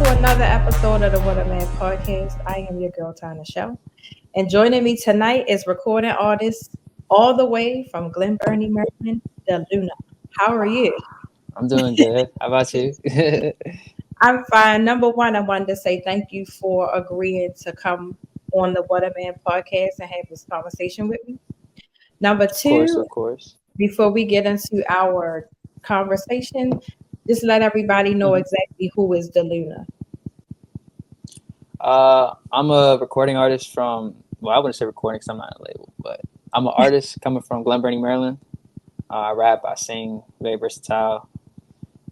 to another episode of the What a Man podcast. I am your girl, Tana Show. And joining me tonight is recording artist all the way from Glen Burnie, Maryland, Daluna. How are you? I'm doing good. How about you? I'm fine. Number one, I wanted to say thank you for agreeing to come on the What a Man podcast and have this conversation with me. Number Of course, two, of course. before we get into our conversation, just let everybody know hmm exactly who is Daluna. I'm a recording artist from, well, I wouldn't say recording because I'm not a label, but I'm an artist coming from Glen Burnie, Maryland. I rap, I sing, very versatile.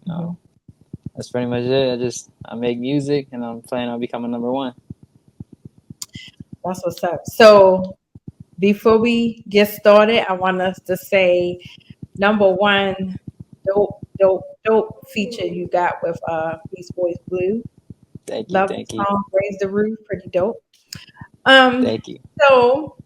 You know, Mhm. that's pretty much it. I make music and I'm planning on becoming number one. That's what's up. So before we get started, I want us to say number one, dope feature you got with Beast Boys Blue. Thank you, Love the thank you, song, Raise the Roof, pretty dope. Um, thank you. so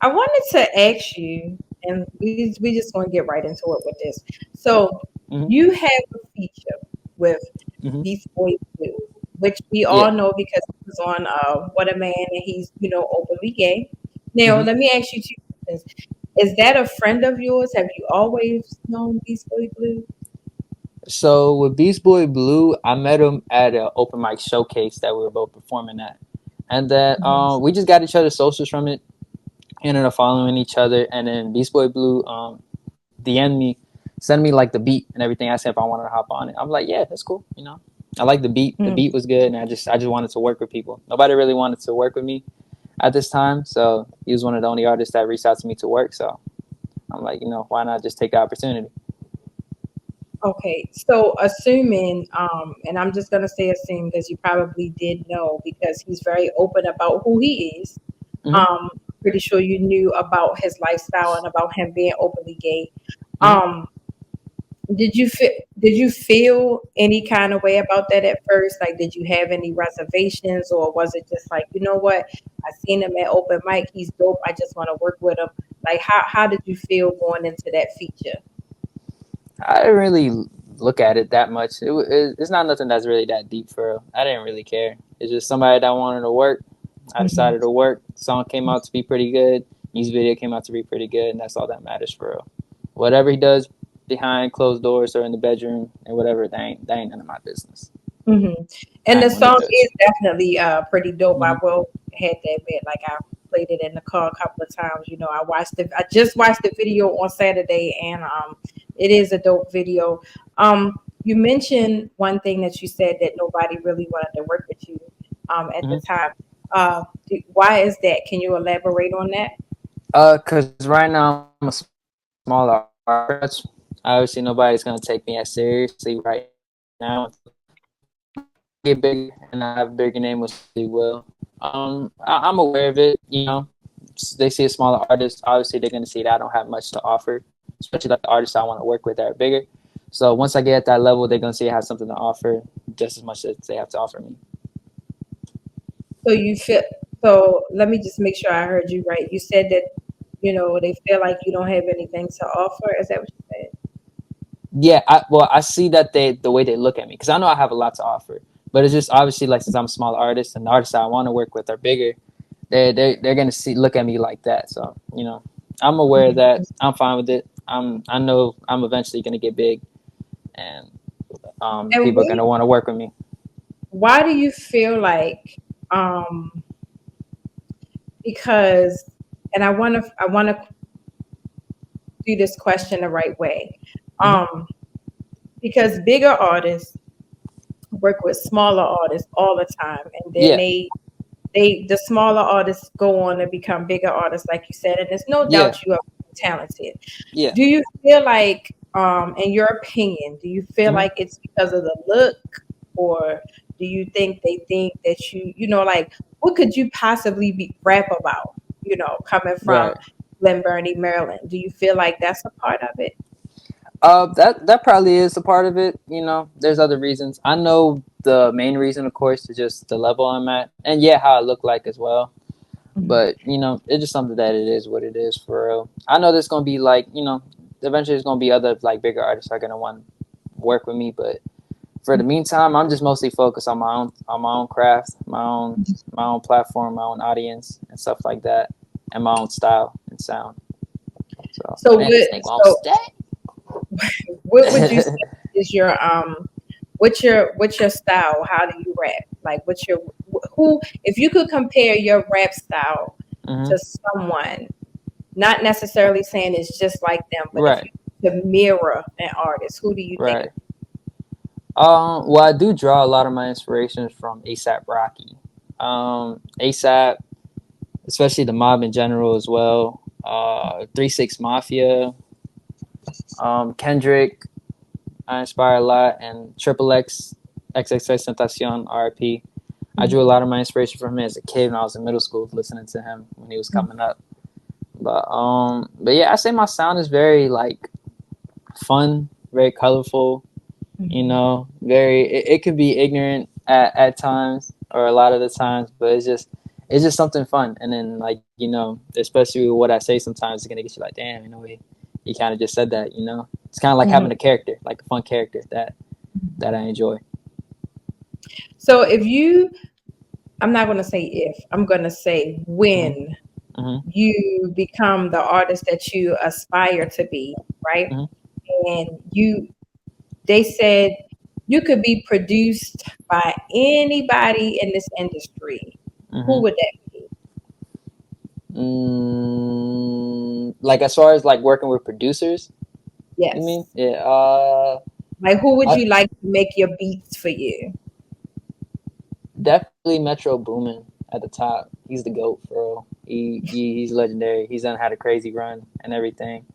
I wanted to ask you, and we just gonna get right into it with this. So hmm you have a feature with hmm Beast Boys Blue, which we Yeah. all know because he was on What a Man and he's, openly gay. Now, hmm let me ask you two questions. Is that a friend of yours? Have you always known Beast Boy Blue? So with Beast Boy Blue, I met him at an open mic showcase that we were both performing at, and then Mhm. we just got each other's socials from it. Ended up following each other, and then Beast Boy Blue DM'd me, sent me like the beat and everything. I said if I wanted to hop on it. I'm like, yeah, that's cool. I like the beat. The Mm. beat was good, and I just wanted to work with people. Nobody really wanted to work with me at this time, so he was one of the only artists that reached out to me to work. So I'm like, why not just take the opportunity? Okay, so assuming, and I'm just gonna say assume because you probably did know because he's very open about who he is. hmm Pretty sure you knew about his lifestyle and about him being openly gay. hmm Um, did you feel any kind of way about that at first? Like, did you have any reservations, or was it just like, you know what? I seen him at open mic. He's dope. I just want to work with him. Like, how did you feel going into that feature? I didn't really look at it that much. It's not nothing that's really that deep for real. I didn't really care. It's just somebody that wanted to work. I Hmm. decided to work. Song came out to be pretty good. Music video came out to be pretty good, and that's all that matters for real. Whatever he does behind closed doors or in the bedroom and whatever, that ain't none of my business. Hmm. And I the ain't want to song judge. is definitely pretty dope. I hmm will had to admit, like I played it in the car a couple of times. I just watched the video on Saturday, and it is a dope video. You mentioned one thing that you said that nobody really wanted to work with you at the hmm time. Why is that? Can you elaborate on that? Cause right now I'm a smaller artist, pretty much. Obviously, nobody's gonna take me as seriously right now. Get bigger and I have a bigger name, which I eventually will. I'm aware of it. They see a smaller artist. Obviously, they're gonna see that I don't have much to offer, especially like the artists I want to work with that are bigger. So once I get at that level, they're gonna see I have something to offer, just as much as they have to offer me. So you feel so. Let me just make sure I heard you right. You said that they feel like you don't have anything to offer. Is that what you said? Yeah, I see that the way they look at me because I know I have a lot to offer, but it's just obviously like since I'm a small artist and the artists I want to work with are bigger, they're gonna see look at me like that. So I'm aware of that. I'm fine with it. I know I'm eventually gonna get big, and And people are gonna want to work with me. why do you feel like um because and I want to do this question the right way. hmm Um because bigger artists work with smaller artists all the time, and then Yeah, the smaller artists go on to become bigger artists like you said, and there's no yeah, doubt you are talented. yeah. Do you feel like in your opinion, do you feel hmm like it's because of the look, or do you think they think that like what could you possibly be rap about, coming from Right. Glen Burnie, Maryland? Do you feel like that's a part of it? That probably is a part of it. There's other reasons. I know the main reason, of course, is just the level I'm at, and yeah, how I look like as well. Mhm. But it's just something that it is what it is for real. I know there's gonna be like eventually there's gonna be other like bigger artists that are gonna want to work with me, but For the meantime, I'm just mostly focused on my own craft, my own platform, my own audience, and stuff like that, and my own style and sound. So So man, this what? nigga won't So stay. what would you say is your what's your style? How do you rap? Like, what's your who? If you could compare your rap style Hmm. to someone, not necessarily saying it's just like them, but if Right, you could mirror an artist, who do you think? right. Well, I do draw a lot of my inspirations from ASAP Rocky. ASAP, especially the mob in general as well. 3 6 Mafia, Kendrick, I inspire a lot, and Triple X, XXX Tentacion, RIP. I drew a Mhm. lot of my inspiration from him as a kid when I was in middle school, listening to him when he was coming up. But yeah, I say my sound is very like fun, very colorful. You Mhm. know, very. It could be ignorant at times or a lot of the times, but it's just something fun. And then like especially with what I say, sometimes it's gonna get you like, damn, he kind of just said that. It's kind of like Mhm. having a character, like a fun character that I enjoy. So if you, I'm not going to say if, I'm going to say Hmm. when Hmm. you become the artist that you aspire to be, right? Hmm. And they said you could be produced by anybody in this industry. Who Hmm. would that be? Like as far as like working with producers, you mean? Yes. Yeah. Like, who would I you like to make your beats for you? definitely Metro Boomin at the top. He's the goat for real. He's legendary. He's done had a crazy run and everything.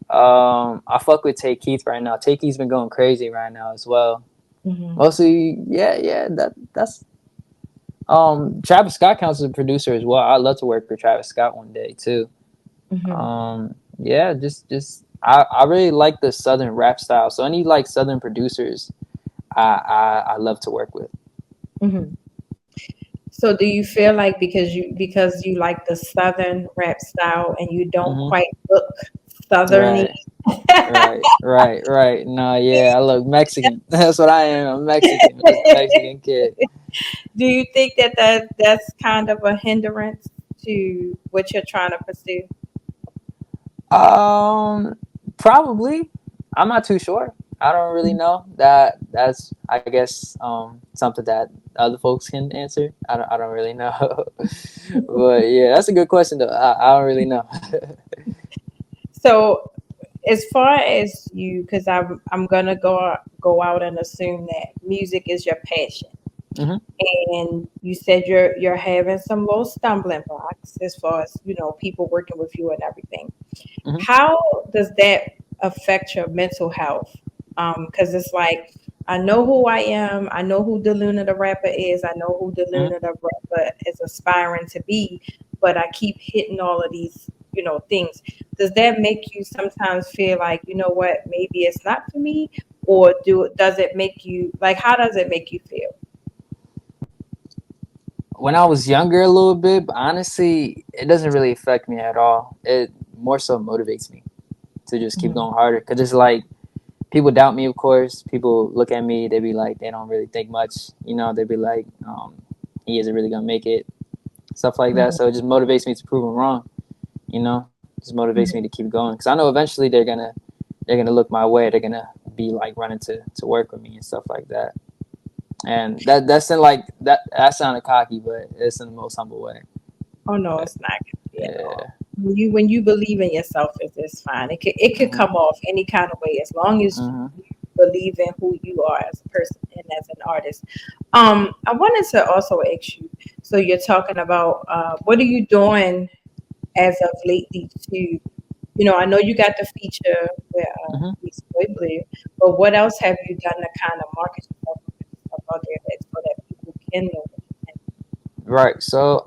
I fuck with Tay Keith right now. Tay Keith's been going crazy right now as well. Hmm. Mostly, yeah. That's Travis Scott counts as a producer as well. I'd love to work with Travis Scott one day too. Hmm. Yeah, just I really like the southern rap style. So any like southern producers, I love to work with. Hmm. So do you feel like because you like the southern rap style and you don't Hmm. quite look southerny? Right, right. No, yeah, I look Mexican. That's what I am. I'm Mexican. I'm just a Mexican kid. Do you think that's kind of a hindrance to what you're trying to pursue? Um, Probably. I'm not too sure. I don't really know. That's I guess something that other folks can answer. I don't really know. But yeah, that's a good question though. I don't really know. So as far as you, because I'm gonna go out and assume that music is your passion, Hmm. and you said you're having some little stumbling blocks as far as people working with you and everything. Hmm. How does that affect your mental health? Because it's like I know who I am, I know who Daluna the rapper is, I know who Hmm. Daluna the rapper is aspiring to be, but I keep hitting all of these things. Does that make you sometimes feel like what, maybe it's not for me, or does it make you like, how does it make you feel? When I was younger, a little bit, but honestly, it doesn't really affect me at all. It more so motivates me to just keep Mhm. going harder. Cause it's like people doubt me, of course. People look at me, they be like, they don't really think much. They be like, he isn't really gonna make it, stuff like that. Mhm. So it just motivates me to prove them wrong. Just motivates me to Mhm. keep going because I know eventually they're gonna look my way. They're gonna be like running to work with me and stuff like that. And that's in like that sounded cocky, but it's in the most humble way. Oh no, it's not gonna be at all. Yeah. When you believe in yourself, it's fine. It could Mhm. come off any kind of way as long as Mhm. you believe in who you are as a person and as an artist. I wanted to also ask you. So you're talking about what are you doing as of lately to I know you got the feature with Mhm. Beast Boy Blue, but what else have you done to kind of market yourself and put yourself out there that so that people can know what you Right. So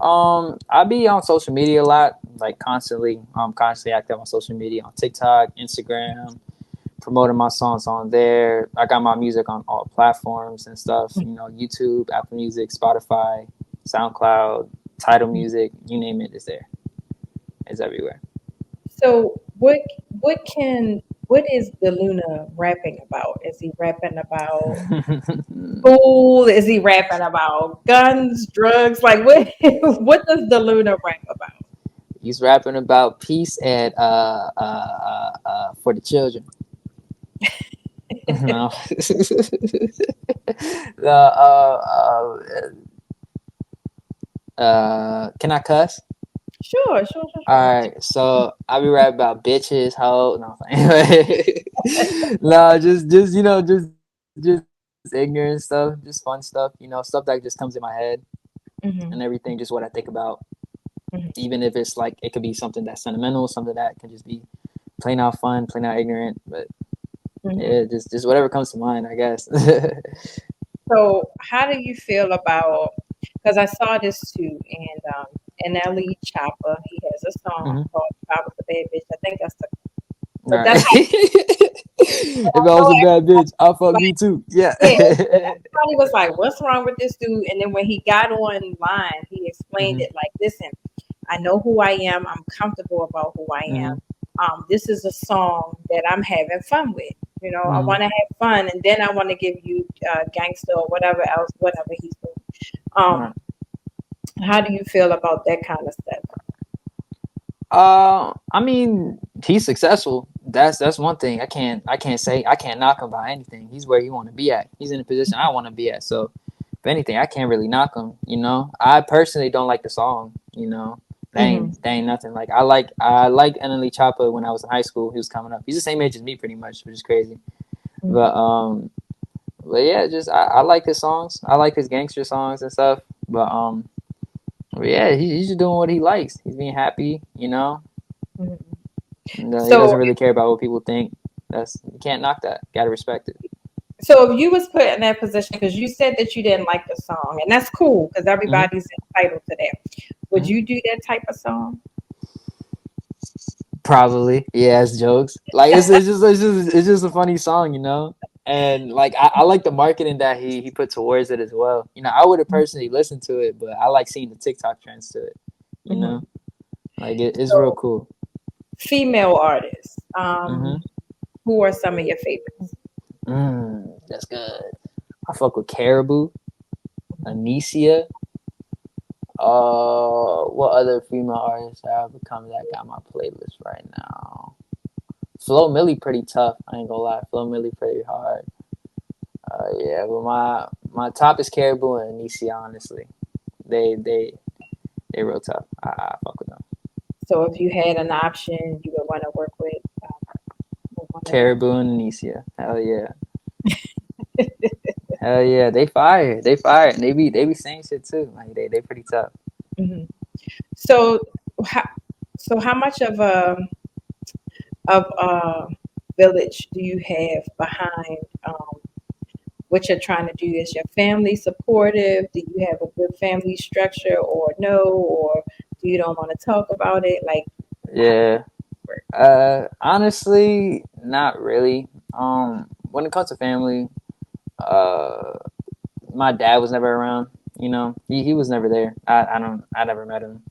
I be on social media a lot, like constantly. I'm constantly active on social media on TikTok, Instagram, promoting my songs on there. I got my music on all platforms and stuff. can. YouTube, Apple Music, Spotify, SoundCloud, Tidal Music, you name it, it's there. It's everywhere. So what can What is Daluna rapping about? Is he rapping about school? Is he rapping about guns, drugs? Like what? What does Daluna rap about? He's rapping about peace and for the children. No. Can I cuss? Sure, sure, sure, All sure. right, so I be rapping about bitches, hoes. No, anyway, no, just ignorant stuff, just fun stuff. Stuff that just comes in my head and everything. Hmm. Just what I think about, Hmm. even if it's like it could be something that's sentimental, something that can just be plain out fun, plain out ignorant. But Hmm. yeah, just whatever comes to mind, I guess. So, how do you feel about? Because I saw this too, and Nelly Chopper, he has a song Hmm. called "If I Was a Bad Bitch." I think that's the, All but right. that's how If I I was know a bad bitch, I'll fuck everybody. you too. Yeah. Yeah, everybody was like, "What's wrong with this dude?" And then when he got online, he explained Hmm. it like, "Listen, I know who I am. I'm comfortable about who I am. Hmm. This is a song that I'm having fun with. You know, I Hmm. want to have fun, and then I want to give you gangster or whatever else, whatever he's doing." Um, Right. how do you feel about that kind of stuff? I mean, he's successful. That's one thing. I can't knock him by anything. He's where he want to be at. He's in a position I want to be at. So, if anything, I can't really knock him. I personally don't like the song. Hmm. That ain't nothing. Like I like Enely Choppa when I was in high school. He was coming up. He's the same age as me, pretty much, which is crazy. But yeah, just I like his songs. I like his gangster songs and stuff. But yeah, he's just doing what he likes. He's being happy. Hmm. And, he So, doesn't really care about what people think. You can't knock that. Gotta respect it. so if you was put in that position, because you said that you didn't like the song, and that's cool, because Hmm. everybody's entitled to that. Would Hmm. you do that type of song? Probably, yeah, it's jokes. Like it's just a funny song. And like I like the marketing that he put towards it as well. I would have personally listened to it, but I like seeing the TikTok trends to it. You Hmm. know, like it's real So, cool. female artists, Hmm. who are some of your favorites? That's good. I fuck with Caribou, Anicia. What other female artists have become that got my playlist right now? Flo Milli pretty tough. I ain't gonna lie. Flo Milli pretty hard. Yeah, but my top is Caribou and Anicia. Honestly, they real tough. I fuck with them. So, if you had an option, you would want to work with one of them. Caribou and Anicia. Hell yeah. Hell yeah. They fire. They fire. And they be saying shit too. Like they pretty tough. Hmm. So, how, so how much of a village do you have behind what you're trying to do? Is your family supportive? Do you have a good family structure, or no, or do you don't want to talk about it? Like, how does Yeah. it work? Honestly, not really. When it comes to family, uh, my dad was never around. He was never there. I never met him.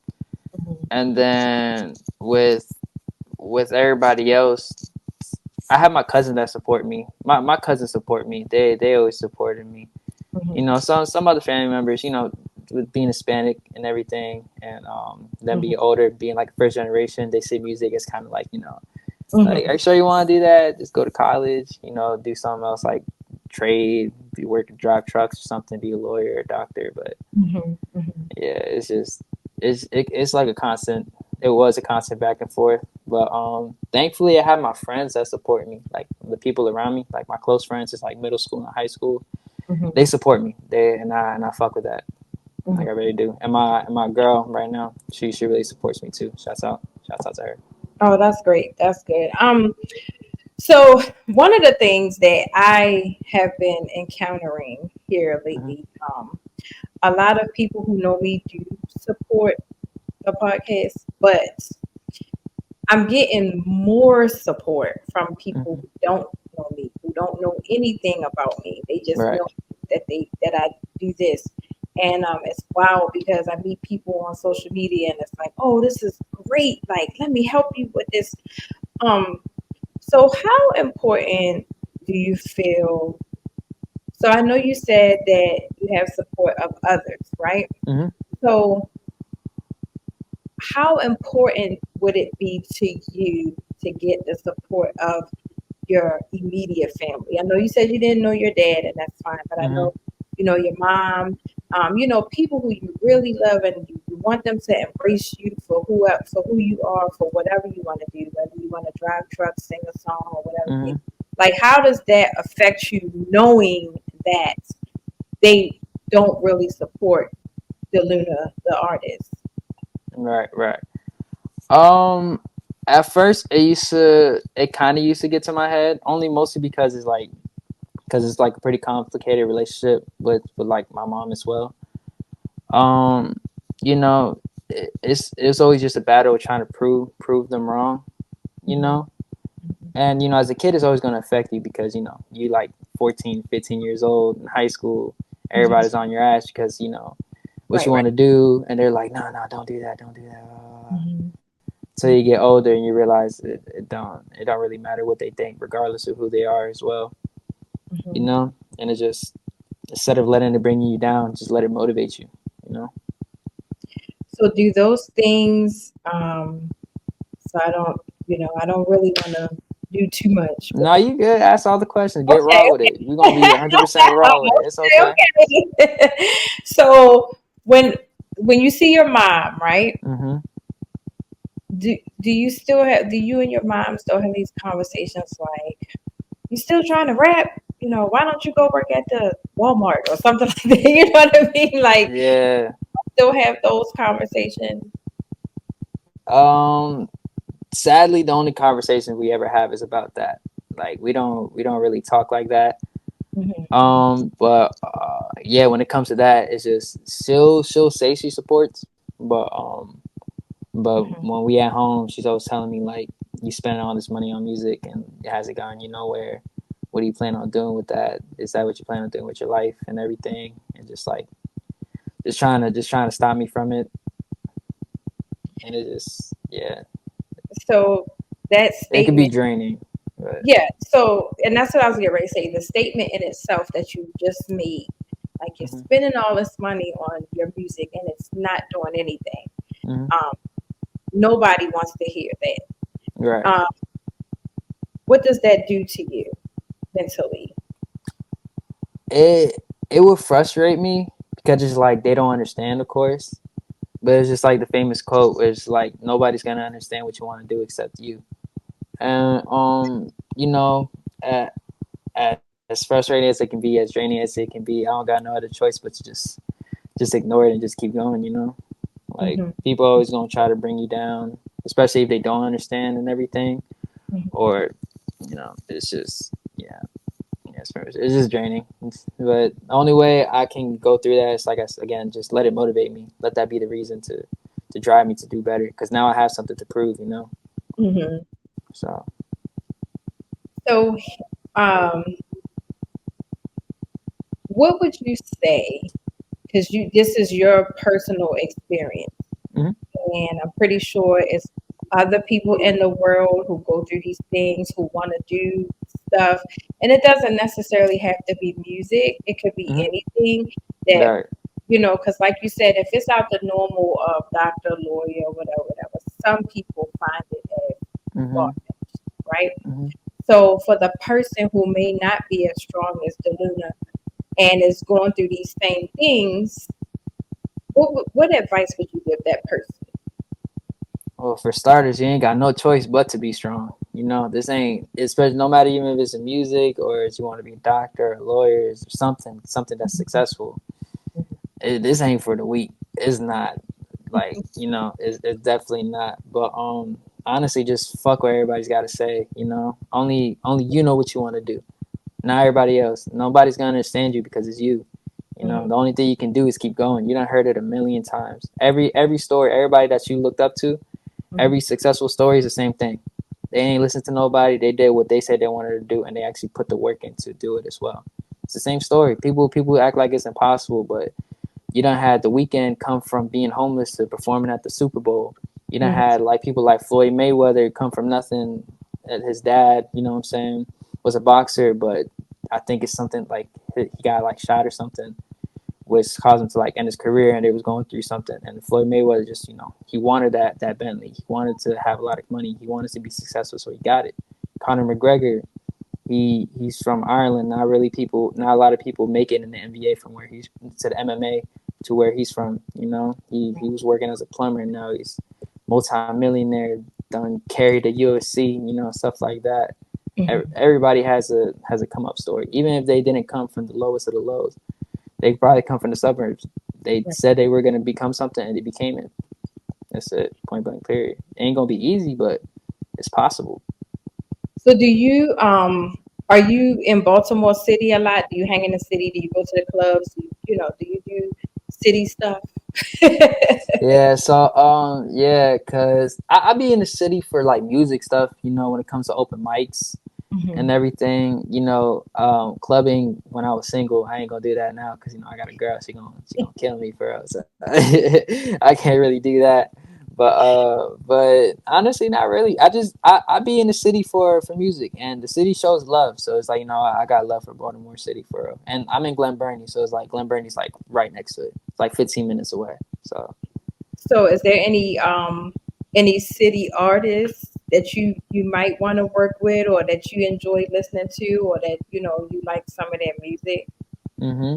Hmm. And then with everybody else, I have my cousin that support me. My cousins support me. They always supported me. Hmm. Some other family members, with being Hispanic and everything, and them being Hmm. older, being like first generation, they see music as kind of like like, are Hmm. you sure you want to do that? Just go to college, do something else like trade, be working, drive trucks or something, be a lawyer or doctor. But Hmm. Hmm. yeah, it's like a constant. It was a constant back and forth, but thankfully I have my friends that support me, like the people around me, like my close friends, it's like middle school and high school. Hmm. They support me. And I fuck with that. Hmm. Like I really do. And my girl right now, she really supports me too. Shouts out to her. Oh, that's great. That's good. So one of the things that I have been encountering here Hmm. lately, a lot of people who know me do support the podcast, but I'm getting more support from people Hmm. who don't know me, who don't know anything about me. They just Right. know that I do this. And it's wild because I meet people on social media and it's like, oh, this is great. Like, let me help you with this. Um, So, how important do you feel? So, I know you said that you have support of others, right? Hmm. So, how important would it be to you to get the support of your immediate family? I know you said you didn't know your dad, and that's fine, but I Hmm. know you know your mom. People who you really love, and you want them to embrace you for who you are, for whatever you want to do, whether you want to drive trucks, sing a song, or whatever it is. Hmm. Like, how does that affect you knowing that they don't really support Daluna, the artist? Right, right. Um, at first it kind of used to get to my head, only mostly because it's like a pretty complicated relationship with like my mom as well. Um, you know, it's always just a battle of trying to prove them wrong, you Mhm, know. And as a kid, it's always going to affect you because you like 14, 15 years old in high school. mhm. Everybody's on your ass because what Right, you right. want to do, and they're like, no, no, don't do that, don't do that. Mhm, So you get older and you realize it don't really matter what they think, regardless of who they are as well. mhm. And it just, instead of letting it bring you down, just let it motivate you. You know. So do those things, so I don't really want to do too much, but No, you good. Ask all the questions. Get okay, raw with it. We're gonna be 100% raw with it. It's okay. okay, okay. So when you see your mom, right? Hmm. Do you and your mom still have these conversations like you still trying to rap? Why don't you go work at the Walmart or something like that? You know what I mean? Like Yeah. still have those conversations. Um. Sadly, the only conversation we ever have is about that. Like we don't really talk like that. Hmm. But yeah, when it comes to that, it's just she'll say she supports, but but Hmm. when we at home, she's always telling me like, you spending all this money on music and it hasn't gotten you nowhere. What do you plan on doing with that? Is that what you plan on doing with your life and everything? And just like just trying to stop me from it. And it just, yeah, So that it could be statement. draining. But Yeah. So, and that's what I was getting ready to say. The statement in itself that you just made, like you're hmm. spending all this money on your music and it's not doing anything. Hmm. Um, Nobody wants to hear that. Right. Um, what does that do to you mentally? It would frustrate me because it's like they don't understand, of course. But it's just like the famous quote, where it's like nobody's gonna understand what you want to do except you. And uh, as frustrating as it can be, as draining as it can be, I don't got no other choice but to just ignore it and just keep going. Like Hmm. people always gonna try to bring you down, especially if they don't understand and everything. Or it's just, yeah. Yeah, it's just draining. But the only way I can go through that is like again, just let it motivate me. Let that be the reason to drive me to do better. Because now I have something to prove. Hmm. So. So, um, what would you say? Because this is your personal experience. Hmm. And I'm pretty sure it's other people in the world who go through these things who want to do stuff. And it doesn't necessarily have to be music, it could be Hmm. anything that, Right. because like you said, if it's out the normal of doctor, lawyer, whatever, whatever, some people find it as far Hmm. right? Hmm. So for the person who may not be as strong as Deluna and is going through these same things, what advice would you give that person? Well, for starters, you ain't got no choice but to be strong. This ain't, especially no matter even if it's in music or if you want to be a doctor, or lawyer, or something that's successful. This ain't for the weak. It's not. Like, it's definitely not. But honestly, just fuck what everybody's got to say. Only you know what you want to do. Not everybody else. Nobody's gonna understand you because it's you. Mhm, The only thing you can do is keep going. You done heard it a million times. Every story, everybody that you looked up to, mhm, every successful story is the same thing. They ain't listened to nobody. They did what they said they wanted to do, and they actually put the work in to do it as well. It's the same story. People act like it's impossible, but you done had the weekend come from being homeless to performing at the Super Bowl. You done mhm, had like people like Floyd Mayweather come from nothing his dad, you know what I'm saying, was a boxer, but I think it's something like he got like shot or something, which caused him to like end his career, and they was going through something. And Floyd Mayweather just, he wanted that Bentley. He wanted to have a lot of money. He wanted to be successful, so he got it. Conor McGregor, he's from Ireland. Not a lot of people make it in the NBA from where he's to the MMA to where he's from. He was working as a plumber, and now he's multi-millionaire. Done carried the UFC, stuff like that. Mhm. Everybody has a come up story, even if they didn't come from the lowest of the lows. They probably come from the suburbs. They said they were going to become something, and they became it. That's it. Point blank. Period. It ain't gonna be easy, but it's possible. So do you are you in Baltimore City a lot? Do you hang in the city? Do you go to the clubs? Do you do city stuff? Yeah. So yeah, cause I be in the city for like music stuff. When it comes to open mics and Mhm. everything. Clubbing when I was single. I ain't gonna do that now because I got a girl. She gonna kill me for us. I can't really do that. But honestly, not really. I be in the city for music, and the city shows love. So it's like I got love for Baltimore City for real. And I'm in Glen Burnie, so it's like Glen Burnie's like right next to it. It's like 15 minutes away. So So is there any city artists that you might want to work with, or that you enjoy listening to, or that you like some of their music? hmm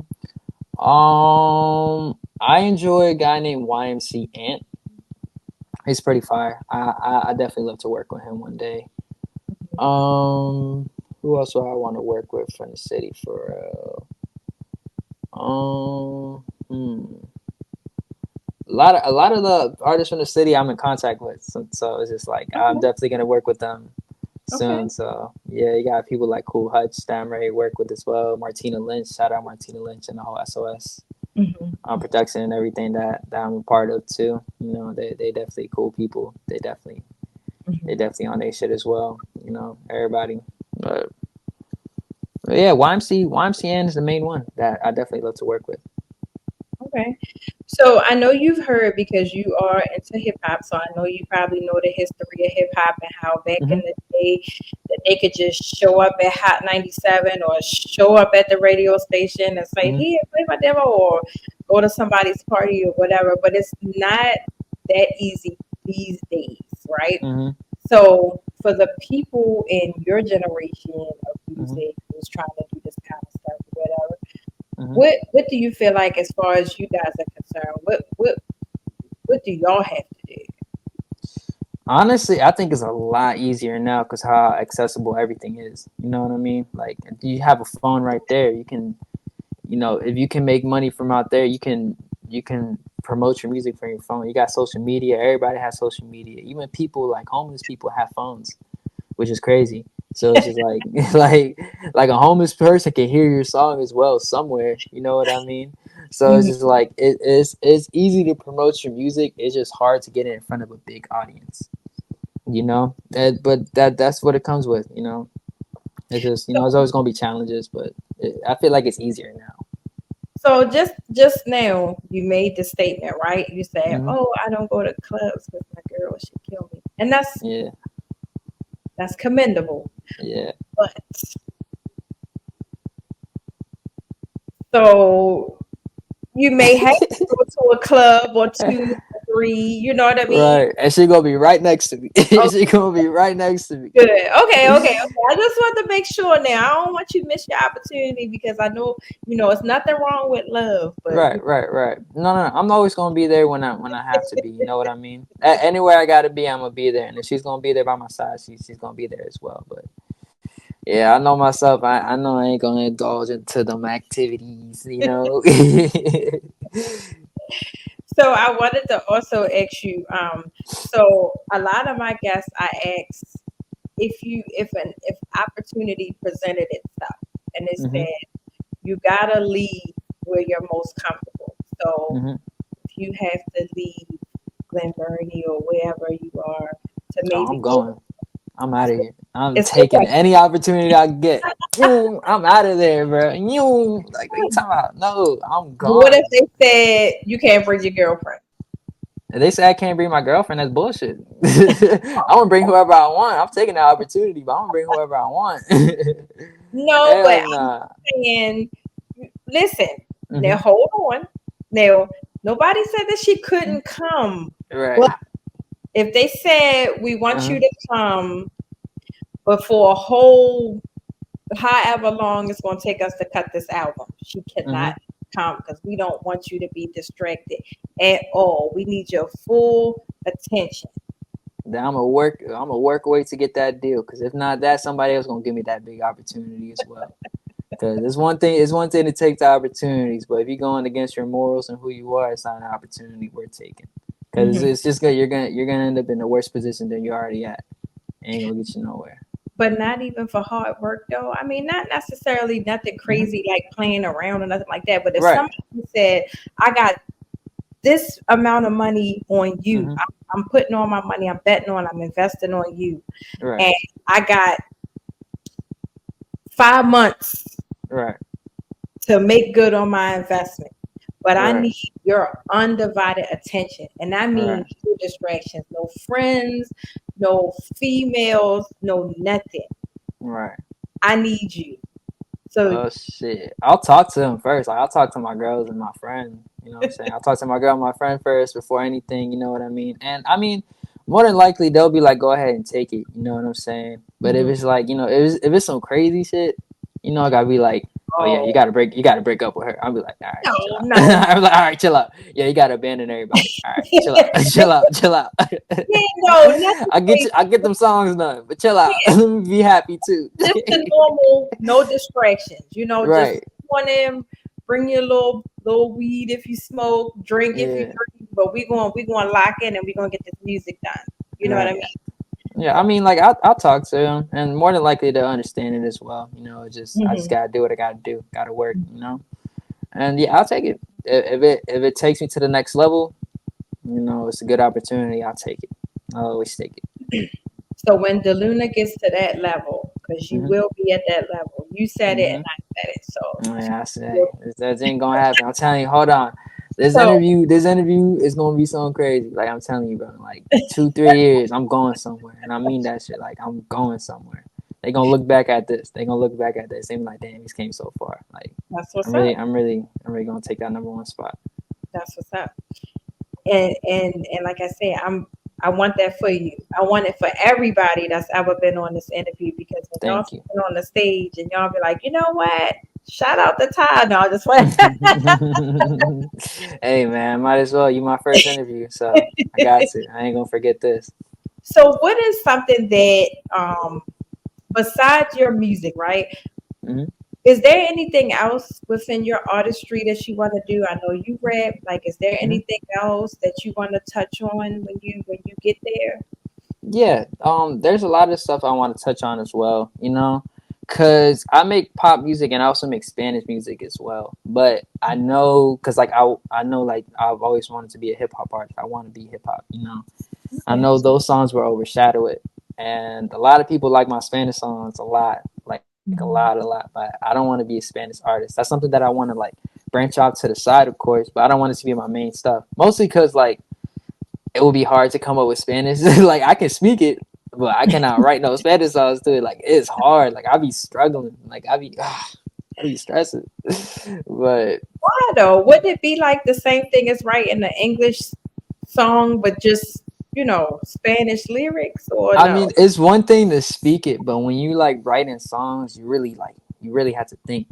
I enjoy a guy named YMC Ant. He's pretty fire. I definitely love to work with him one day. Who else do I want to work with from the city for? A lot of the artists from the city I'm in contact with, so it's just like I'm Okay, definitely gonna work with them okay. soon. So yeah, you got people like Cool Hutch that I'm ready to work with as well. Martina Lynch, shout out Martina Lynch and the whole SOS Hmm. production and everything that I'm a part of too. They definitely cool people. They Hmm. definitely on their shit as well. Everybody. But yeah, YMCN is the main one that I definitely love to work with. Okay. So I know you've heard, because you are into hip hop. So I know you probably know the history of hip hop and how back in hmm the day that they could just show up at Hot 97 or show up at the radio station and say, hmm "Here, play my demo," or go to somebody's party or whatever. But it's not that easy these days, right? hmm So for the people in your generation of hmm music who's trying to do this kind of stuff, whatever, hmm what do you feel like, as far as you guys are concerned? What do y'all have to do? Honestly, I think it's a lot easier now because how accessible everything is. You know what I mean? Like, you have a phone right there. You can, if you can make money from out there, you can promote your music from your phone. You got social media. Everybody has social media. Even people like homeless people have phones, which is crazy. So it's just like like a homeless person can hear your song as well somewhere. You know what I mean? So it's just Mhm. like it's easy to promote your music. It's just hard to get it in front of a big audience. But that's what it comes with. It's just it's always gonna be challenges, but I feel like it's easier now. So just now you made the statement, right? You said, hmm "Oh, I don't go to clubs because my girl should kill me," and Yeah, that's commendable. yeah. But so you may have to go to a club or two or three. You know what I mean? Right, and she gonna be right next to me. She gonna be right next to me. Good. Okay. I just want to make sure now. I don't want you to miss your opportunity, because I know, it's nothing wrong with love, but Right. No. I'm always gonna be there when I have to be. You know what I mean? Anywhere I gotta be, I'm gonna be there. And if she's gonna be there by my side, she's gonna be there as well. But yeah, I know myself. I know I ain't gonna indulge into them activities. so I wanted to also ask you, so a lot of my guests I ask, if opportunity presented itself and it hmm said you gotta leave where you're most comfortable. So hmm if you have to leave Glen Burnie or wherever you are to Oh, I'm maybe go, going. I'm out of here. I'm it's taking like, any opportunity I get. I'm out of there, bro. Like, what you talking about? No, I'm what if gone. they said you can't bring your girlfriend? If they say I can't bring my girlfriend, that's bullshit. I'm gonna bring whoever I want. I'm taking the opportunity, but I'm gonna bring whoever I want. No, but Hell I'm nah. saying, listen, now Hmm. hold on. Now, nobody said that she couldn't come, Right. but if they said we want Uh-huh. you to come, but for a whole however long it's going to take us to cut this album, she Hmm. cannot come because we don't want you to be distracted at all. We need your full attention. Then I'm gonna work. I'm gonna work away to get that deal. Because if not that, somebody else gonna give me that big opportunity as well. Because it's one thing. It's one thing to take the opportunities, but if you're going against your morals and who you are, it's not an opportunity worth taking. Because Hmm. it's just good. You're gonna end up in a worse position than you're already at. Ain't gonna get you nowhere. But not even for hard work, though. I mean, not necessarily nothing Hmm. crazy like playing around or nothing like that. But if Right. somebody said, I got this amount of money on you, Hmm. I'm putting all my money, I'm betting on, I'm investing on you, Right. and I got 5 months Right. to make good on my investment. But I Right. need your undivided attention. And that Right. means no distractions, no friends, no females, no nothing. Right. I need you. So, Oh shit. I'll talk to them first. Like I'll talk to my girls and my friend. You know what I'm saying? I'll talk to my girl and my friend first before anything, you know what I mean? And I mean, more than likely they'll be like, go ahead and take it, you know what I'm saying? But if mhm. it's like, if it's some crazy shit, I gotta be like, oh yeah, Oh, you gotta break up with her. I'll be like, all right, no, chill out. no. I'm like, all right, chill out. Yeah, you gotta abandon everybody. All right, chill out. Chill out, chill out. Yeah, no, nothing crazy. I get them songs done, but chill out. Let me be happy too. Just the normal, no distractions. Just Right. want in, bring your little weed if you smoke, drink if you Yeah. drink, but we going to lock in and we're going to get this music done. You know what I Right. mean? Yeah, So, I mean, like I'll talk to them, and more than likely they'll understand it as well. I just mhm. gotta do what I gotta do, gotta work, and yeah, I'll take it if it takes me to the next level. It's a good opportunity. I'll take it. I'll always take it. So when Daluna gets to that level, because you Hmm. will be at that level, you said it and Hmm. I said it. So, Yeah, I say that ain't gonna happen. I'm telling you. Hold on. so This interview is gonna be something crazy. Like I'm telling you, bro. Like 2, 3 years, I'm going somewhere, and I mean that shit. Like I'm going somewhere. They gonna look back at this. They gonna look back at this. They be like, damn, he's came so far. Like that's what's up. I'm really gonna take that number one spot. That's what's up. And like I said, I want that for you. I want it for everybody that's ever been on this interview because when y'all Thank you. sit on the stage and y'all be like, you know what? Shout out to Ty. No, I just want. Hey man, might as well. You my first interview, so I got to. I ain't gonna forget this. So, what is something that, besides your music, right? Hmm. Is there anything else within your artistry that you want to do? I know you rap. Like, is there Hmm. anything else that you want to touch on when you get there? Yeah, there's a lot of stuff I want to touch on as well, cause I make pop music and I also make Spanish music as well. But I know, cause like I know like I've always wanted to be a hip hop artist. I want to be hip hop. I Okay. know those songs will overshadow it, and a lot of people like my Spanish songs a lot, like a lot. But I don't want to be a Spanish artist. That's something that I want to like branch out to the side, of course, but I don't want it to be my main stuff. Mostly because like it will be hard to come up with Spanish. Like I can speak it, but I cannot write no Spanish songs to it. Like it's hard. Like I be struggling. Like I be stressing. But Why though? Wouldn't it be like the same thing as writing an English song, but just Spanish lyrics, or I no? mean, it's one thing to speak it, but when you like writing songs, you really have to think.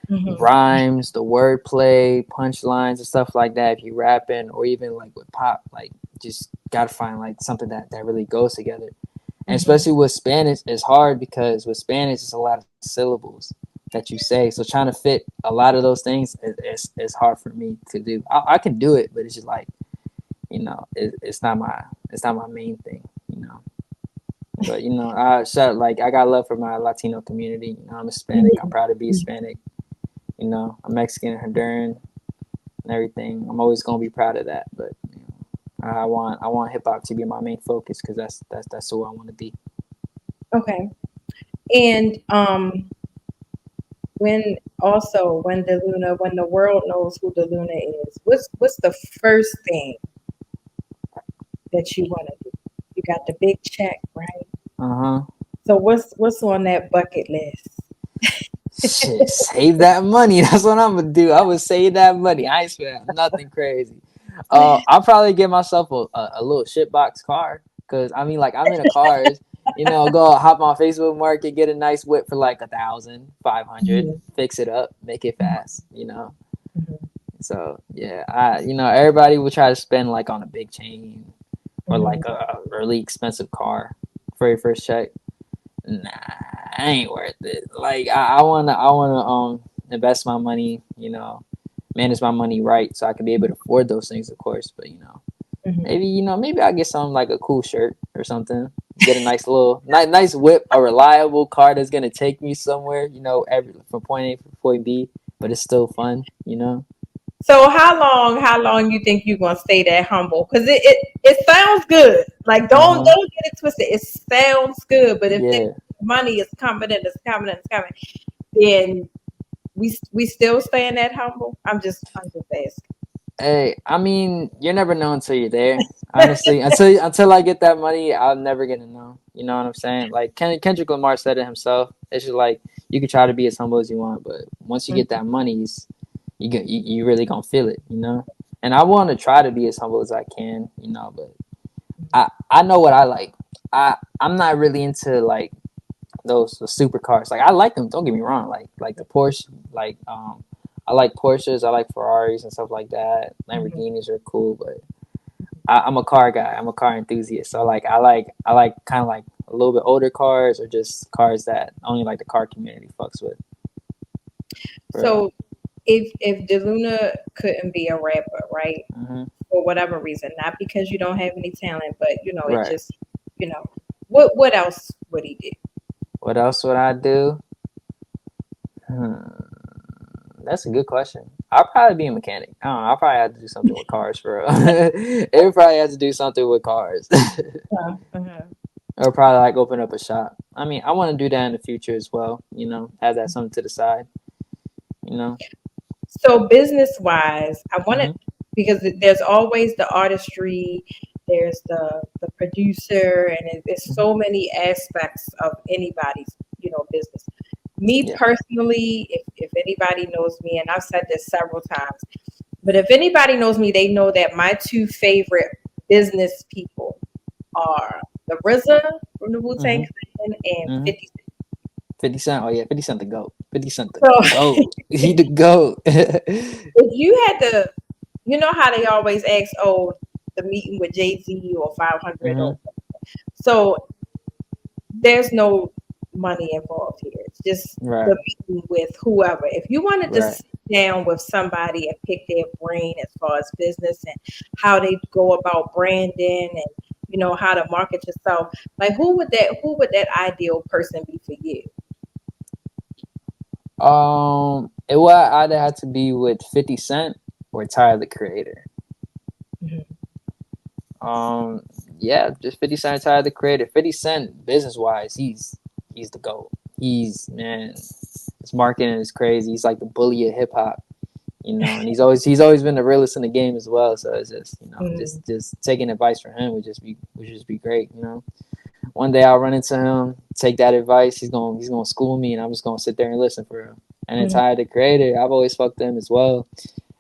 Hmm. Rhymes, the wordplay, punchlines, and stuff like that. If you rapping or even like with pop, like just gotta find like something that really goes together. And Hmm. especially with Spanish, it's hard because with Spanish, it's a lot of syllables that you say. So trying to fit a lot of those things is hard for me to do. I can do it, but it's just like it's not my main thing. But I got love for my Latino community. I'm Hispanic. I'm proud to be Hispanic. I'm Mexican, Honduran, and everything. I'm always gonna be proud of that. But I want hip hop to be my main focus because that's who I want to be. Okay. And when the world knows who Deluna is, what's the first thing that you want to do? You got the big check, right? Uh-huh. So what's on that bucket list? Shit, save that money. That's what I'm gonna do. I would save that money. I ain't spend nothing crazy. I'll probably get myself a little shitbox car. Cause I mean, like I'm in a cars. Go hop on Facebook Market, get a nice whip for like 1,500, Mhm, fix it up, make it fast. mhm, So yeah, everybody will try to spend like on a big chain or mhm, like a really expensive car for your first check. Nah, ain't worth it. Like I wanna invest my money, manage my money right so I can be able to afford those things, of course. But mhm. maybe I'll get something like a cool shirt or something. Get a nice little nice whip, a reliable car that's gonna take me somewhere, every from point A to point B, but it's still fun. So how long you think you gonna stay that humble? Because it sounds good. Like Uh-huh. don't get it twisted. It sounds good, but if the Yeah. money is coming and it's coming and it's coming, then we still staying that humble. I'm just asking. Hey, I mean, you never know until you're there. Honestly, until I get that money, I'm never gonna know. You know what I'm saying? Like Kendrick Lamar said it himself. It's just like you can try to be as humble as you want, but once you get that money, you really gonna feel it. And I want to try to be as humble as I can. But I know what I like. I'm not really into like those supercars. Like I like them. Don't get me wrong. Like the Porsche. I like Porsches. I like Ferraris and stuff like that. Mhm. Lamborghinis are cool, but I'm a car guy. I'm a car enthusiast. So I like kind of like a little bit older cars or just cars that only like the car community fucks with. For real. So if Daluna couldn't be a rapper, right? Hmm. For whatever reason, not because you don't have any talent, but it Right. just you know what else would he do? What else would I do? Hmm. That's a good question. I'll probably be a mechanic. I don't know. I'll probably have to do something with cars for real. It probably has to do something with cars. Uh-huh. Or probably like open up a shop. I mean, I want to do that in the future as well. Have that something to the side. You know. So business wise, I want to Hmm. because there's always the artistry, there's the producer, and there's Hmm. so many aspects of anybody's business. Me Yeah. personally, if anybody knows me, and I've said this several times, but if anybody knows me, they know that my two favorite business people are the RZA from the Wu Tang Hmm. Clan and Hmm. 50 Cent. 50 Cent. Oh yeah, 50 Cent the goat. 50 Cent the So goat. He the goat. if you had to, how they always ask, oh, the meeting with Jay Z or 500, or Hmm. so there's no money involved here. It's just Right. the meeting with whoever. If you wanted to Right. sit down with somebody and pick their brain as far as business and how they go about branding and how to market yourself, like who would that ideal person be for you? It would either have to be with 50 Cent or Tyler the Creator. Mhm. Um, yeah, just 50 Cent, Tyler the Creator. 50 Cent, business wise, he's the goat. He's man, his marketing is crazy. He's like the bully of hip hop. And he's always been the realest in the game as well. So it's just Mhm. just taking advice from him would just be great. One day I'll run into him, take that advice. He's gonna school me, and I'm just gonna sit there and listen for him. And then Mhm. Tyler the Creator, I've always fucked him as well,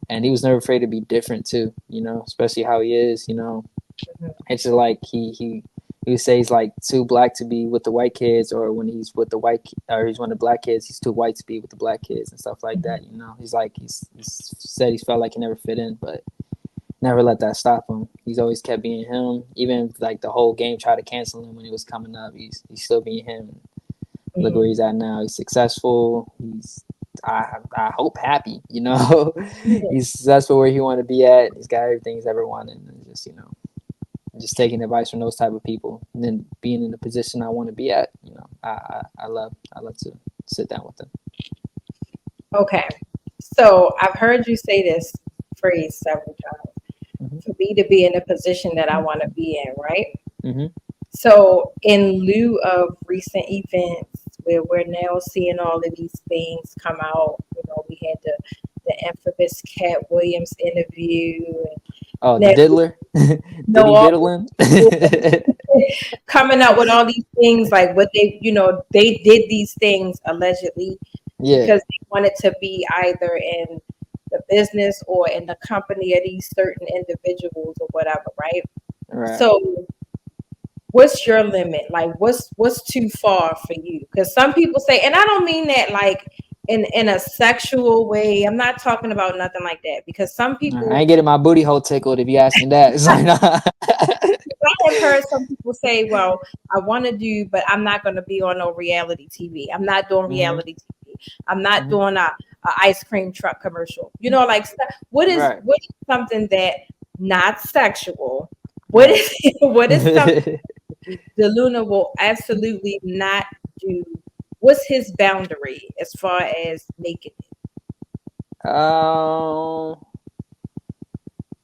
and he was never afraid to be different too. Especially how he is. It's just like he would say he's like too black to be with the white kids, or when he's with the or he's one of the black kids, he's too white to be with the black kids and stuff like Mhm. that. He's like he's said he felt like he never fit in, but never let that stop him. He's always kept being him, even if, like the whole game tried to cancel him when he was coming up. He's still being him. Look where Mhm. he's at now. He's successful. I hope happy. He's successful where he want to be at. He's got everything he's ever wanted, and just taking advice from those type of people, and then being in the position I want to be at. I love to sit down with them. Okay. So I've heard you say this phrase several times. Hmm. For me to be in the position that I want to be in, right? Hmm. So, in lieu of recent events where we're now seeing all of these things come out, we had the infamous Cat Williams interview, and Oh, the now diddler. Did know he all diddling? coming up with all these things like what they, they did these things allegedly Yeah, because they wanted to be either in the business or in the company of these certain individuals or whatever, right? right. So what's your limit? Like what's too far for you? Because some people say, and I don't mean that like in a sexual way. I'm not talking about nothing like that because some I people, ain't getting my booty hole tickled if you ask me that. It's like, nah. I have heard some people say, well, I want to do, but I'm not going to be on no reality TV. I'm not doing Hmm. reality TV. I'm not Hmm. doing a ice cream truck commercial. Like Right, what is something that not sexual? What right. is what is something Daluna will absolutely not do? What's his boundary as far as making it? um,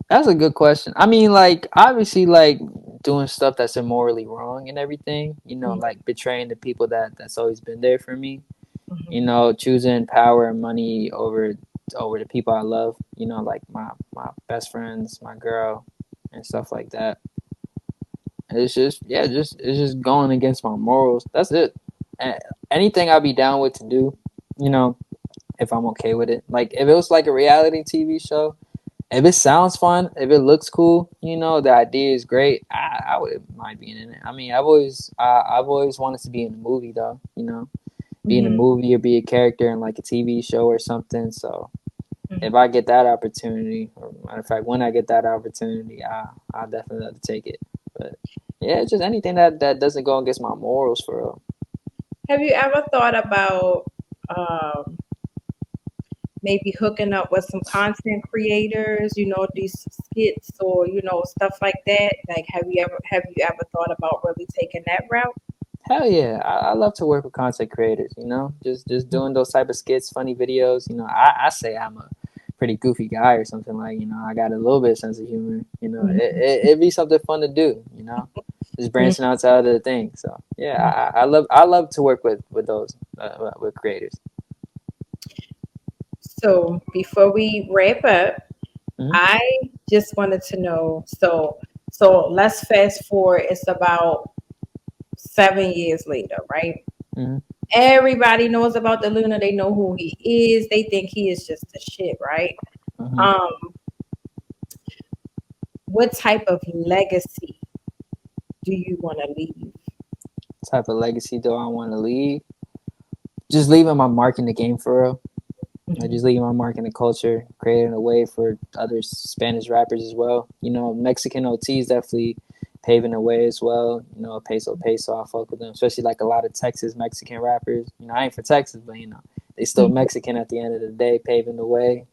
that's a good question. I mean, like, obviously, like doing stuff that's immorally wrong and everything. Like betraying the people that's always been there for me. Mhm, Choosing power and money over the people I love. Like my best friends, my girl, and stuff like that. It's just yeah, just it's just going against my morals. That's it. And anything I'd be down with to do, you know, if I'm okay with it. Like if it was like a reality TV show, if it sounds fun, if it looks cool, the idea is great. I wouldn't mind being in it. I mean, I've always wanted to be in a movie though. Be in a mhm, movie or be a character in like a TV show or something. So if mhm. I get that opportunity, or matter of fact, when I get that opportunity, I'll definitely have to take it. But yeah, it's just anything that doesn't go against my morals for real. Have you ever thought about um, maybe hooking up with some content creators, these skits or stuff like that? Like, have you ever thought about really taking that route? Hell yeah, I love to work with content creators. Just doing those type of skits, funny videos. I say I'm a pretty goofy guy or something like. I got a little bit of sense of humor. It'd be something fun to do. Just Mhm. branching out to other things. So yeah, I love to work with those with creators. So before we wrap up, Hmm. I just wanted to know. So let's fast forward. It's about 7 years later, right? Hmm. Everybody knows about the Luna. They know who he is. They think he is just the shit, right? Hmm. Um, what type of legacy do you want to leave? Type of legacy do I want to leave? Just leaving my mark in the game for real. Just Mhm, leaving my mark in the culture, creating a way for other Spanish rappers as well. Mexican OTs definitely paving the way as well. Peso Peso, I fuck with them, especially like a lot of Texas Mexican rappers. I ain't for Texas, but they still mhm. Mexican at the end of the day, paving the way.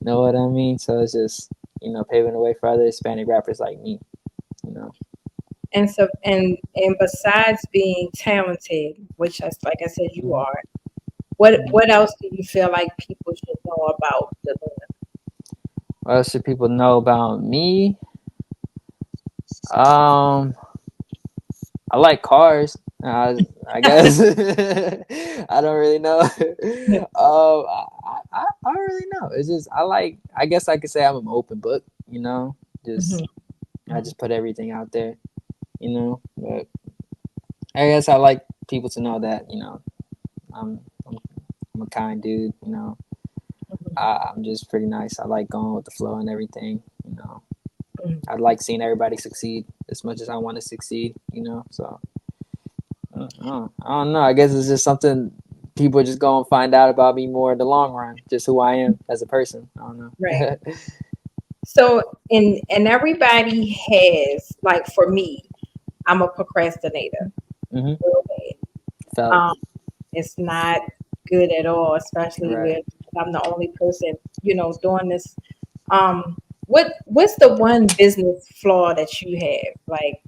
You know what I mean? So it's just paving the way for other Hispanic rappers like me. You know. And besides being talented, which is like I said, you Mhm. are. What Mhm. what else do you feel like people should know about the Luna? What else should people know about me? Um, I like cars. I guess I don't really know. I don't really know. It's just I like. I guess I could say I'm an open book. Just Mhm, I mhm, just put everything out there. But I guess I like people to know that I'm I'm, I'm a kind dude. mhm, I'm just pretty nice. I like going with the flow and everything. mhm. I like seeing everybody succeed as much as I want to succeed. So. I don't know. I guess it's just something people are just gonna find out about me more in the long run. Just who I am as a person. I don't Right. know. So and everybody has like for me, I'm a procrastinator. Hmm. Real bad. Felt It's not good at all, especially right. with I'm the only person, doing this. What's the one business flaw that you have? Like,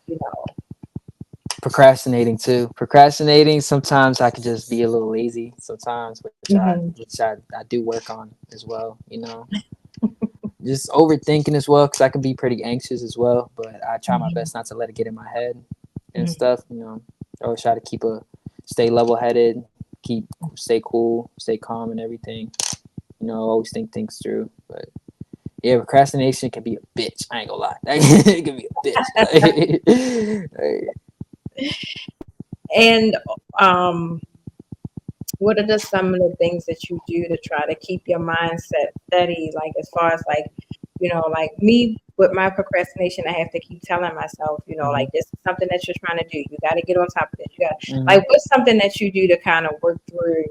you know, Procrastinating too. Procrastinating. Sometimes I could just be a little lazy. Sometimes, which I mhm, which I do work on as well. Just overthinking as well because I can be pretty anxious as well. But I try my mhm, best not to let it get in my head and mhm, stuff. I always try to stay level headed, stay cool, stay calm and everything. Always think things through. But Yeah, procrastination can be a bitch. I ain't gonna lie. It can be a bitch. And um, what are some of the things that you do to try to keep your mindset steady? Like as far as like, like me with my procrastination, I have to keep telling myself, Mm-hmm. like this is something that you're trying to do. You got to get on top of this. You got Mm-hmm. like what's something that you do to kind of work through,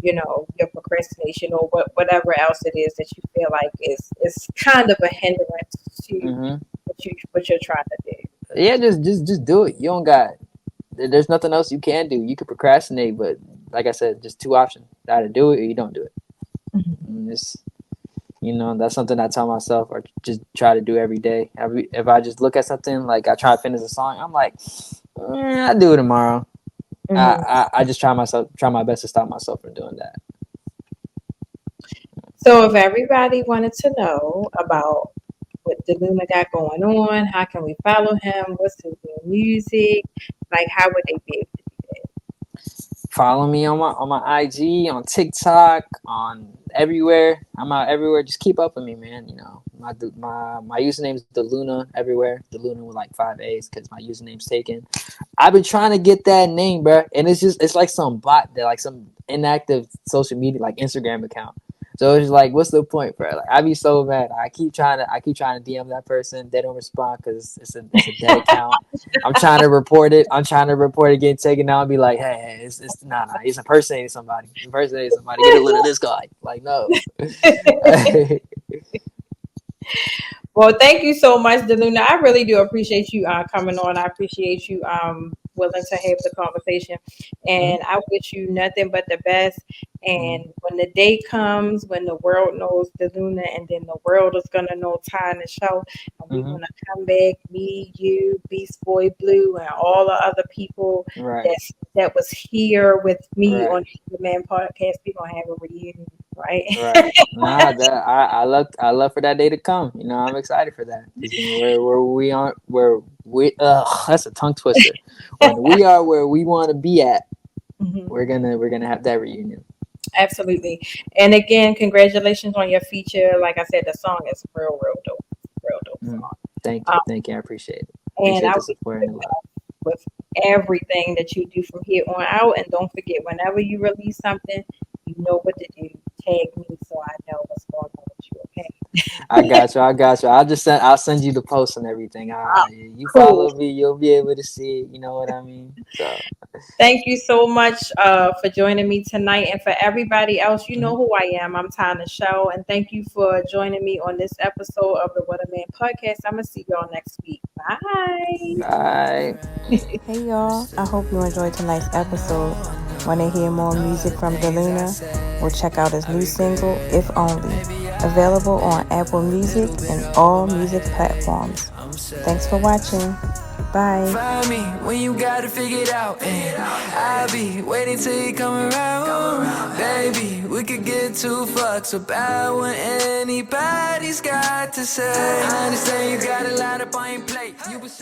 your procrastination or whatever else it is that you feel like is kind of a hindrance to Mm-hmm. what you're trying to do. Yeah, just do it. You don't got. There's nothing else you can do. You could procrastinate, but like I said, just two options: either do it or you don't do it. And it's that's something I tell myself or just try to do every day. If I just look at something like I try to finish a song, I'm like, I'll do it tomorrow. Mm-hmm. I just try my best to stop myself from doing that. So if everybody wanted to know about what Daluna got going on, how can we follow him? What's his new music? Like, how would they be able to do that? Follow me on my IG, on TikTok, on everywhere. I'm out everywhere. Just keep up with me, man. My username is Daluna everywhere. Daluna with like 5 A's because my username's taken. I've been trying to get that name, bro, and it's like some bot that like some inactive social media like Instagram account. So it's like, what's the point, bro? Like, I be so mad. I keep trying to DM that person. They don't respond because it's a dead account. I'm trying to report it. I'm trying to report it getting taken down. Be like, hey, it's nah. He's impersonating somebody. Impersonating somebody. Get a look at this guy. Like, no. Well, thank you so much, Daluna. I really do appreciate you coming on. I appreciate you willing to have the conversation, Mhm, and I wish you nothing but the best. mhm. And when the day comes, when the world knows Daluna, and then the world is gonna know Ty and the show, and we're Mhm. gonna come back, me, you, Beast Boy Blue, and all the other people Right. that was here with me Right. on the Man Podcast. We're gonna have a reunion, right? Right. Nah, that I love for that day to come. I'm excited for that because where we are where we that's a tongue twister. When we are where we want to be at, Mhm. we're gonna have that reunion. Absolutely. And again, congratulations on your feature. Like I said, the song is real dope Mm. song. Thank you. I appreciate it. And Appreciate I the wish support you and the the love. best with everything that you do from here on out. And don't forget, whenever you release something, you know what to do. Tag me so I know what's going on with you. I got you. I got you. I'll send you the post and everything. Ah, You cool. follow me, you'll be able to see it. You know what I mean? So. Thank you so much for joining me tonight. And for everybody else, you know Mhm. who I am. I'm Tana Show. And thank you for joining me on this episode of the What a Man podcast. I'm going to see y'all next week. Bye. Bye. Hey y'all, I hope you enjoyed tonight's episode. Want to hear more music from Daluna? Well, check out his new single, If Only, available on Apple Music and all music platforms. Thanks for watching. Bye. Find me when you got it figured out, and I'll be waiting till you come around. Baby, we could get too fucked about what anybody's got to say. I understand you got a lot up on your plate. You was